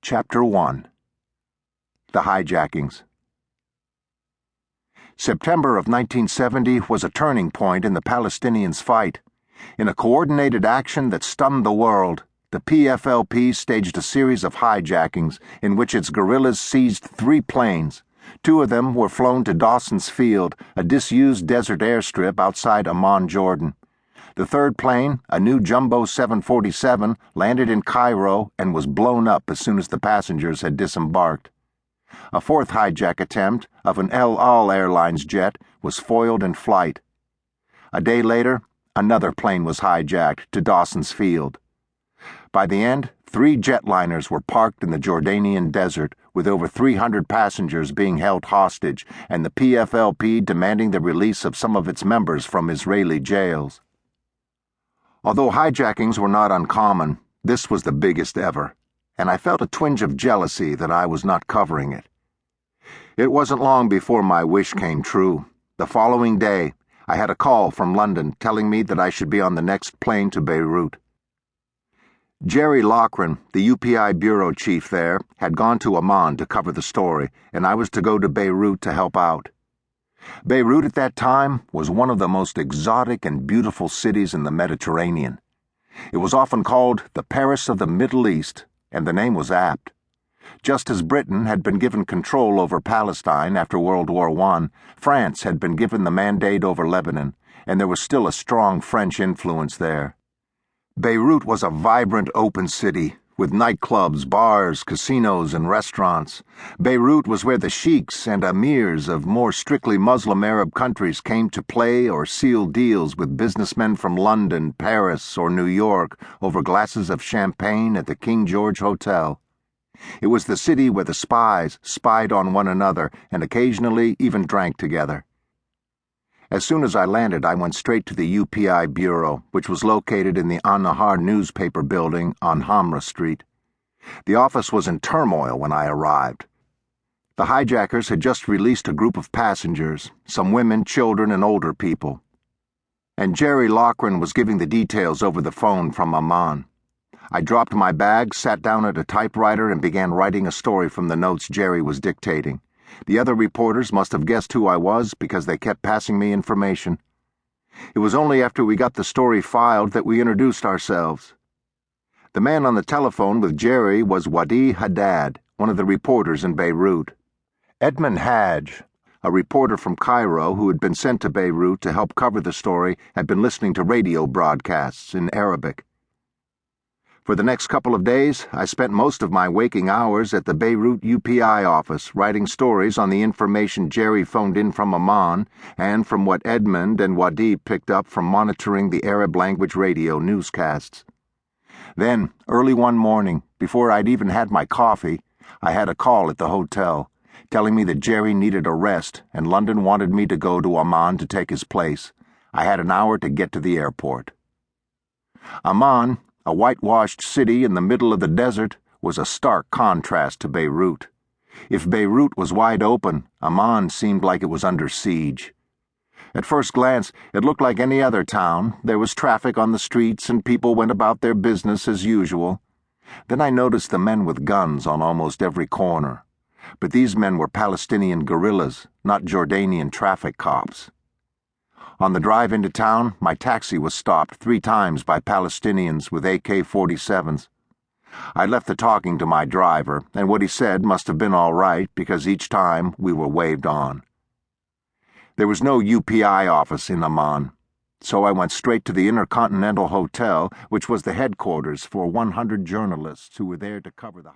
Chapter 1 The Hijackings. September of 1970 was a turning point in the Palestinians' fight. In a coordinated action that stunned the world, the PFLP staged a series of hijackings in which its guerrillas seized 3 planes. 2 of them were flown to Dawson's Field, a disused desert airstrip outside Amman, Jordan. The 3rd plane, a new Jumbo 747, landed in Cairo and was blown up as soon as the passengers had disembarked. A 4th hijack attempt of an El Al Airlines jet was foiled in flight. A day later, another plane was hijacked to Dawson's Field. By the end, 3 jetliners were parked in the Jordanian desert, with over 300 passengers being held hostage and the PFLP demanding the release of some of its members from Israeli jails. Although hijackings were not uncommon, this was the biggest ever, and I felt a twinge of jealousy that I was not covering it. It wasn't long before my wish came true. The following day, I had a call from London telling me that I should be on the next plane to Beirut. Jerry Loughran, the UPI bureau chief there, had gone to Amman to cover the story, and I was to go to Beirut to help out. Beirut at that time was one of the most exotic and beautiful cities in the Mediterranean. It was often called the Paris of the Middle East, and the name was apt. Just as Britain had been given control over Palestine after World War I, France had been given the mandate over Lebanon, and there was still a strong French influence there. Beirut was a vibrant open city, with nightclubs, bars, casinos, and restaurants. Beirut was where the sheiks and amirs of more strictly Muslim Arab countries came to play or seal deals with businessmen from London, Paris, or New York over glasses of champagne at the King George Hotel. It was the city where the spies spied on one another and occasionally even drank together. As soon as I landed, I went straight to the UPI bureau, which was located in the An-Nahar newspaper building on Hamra Street. The office was in turmoil when I arrived. The hijackers had just released a group of passengers, some women, children, and older people. And Jerry Loughran was giving the details over the phone from Amman. I dropped my bag, sat down at a typewriter, and began writing a story from the notes Jerry was dictating. The other reporters must have guessed who I was because they kept passing me information. It was only after we got the story filed that we introduced ourselves. The man on the telephone with Jerry was Wadi Haddad, one of the reporters in Beirut. Edmund Hadj, a reporter from Cairo who had been sent to Beirut to help cover the story, had been listening to radio broadcasts in Arabic. For the next couple of days, I spent most of my waking hours at the Beirut UPI office writing stories on the information Jerry phoned in from Amman and from what Edmund and Wadi picked up from monitoring the Arab-language radio newscasts. Then, early one morning, before I'd even had my coffee, I had a call at the hotel, telling me that Jerry needed a rest and London wanted me to go to Amman to take his place. I had an hour to get to the airport. Amman, a whitewashed city in the middle of the desert, was a stark contrast to Beirut. If Beirut was wide open, Amman seemed like it was under siege. At first glance, it looked like any other town. There was traffic on the streets and people went about their business as usual. Then I noticed the men with guns on almost every corner. But these men were Palestinian guerrillas, not Jordanian traffic cops. On the drive into town, my taxi was stopped 3 times by Palestinians with AK-47s. I left the talking to my driver, and what he said must have been all right because each time we were waved on. There was no UPI office in Amman, so I went straight to the Intercontinental Hotel, which was the headquarters for 100 journalists who were there to cover the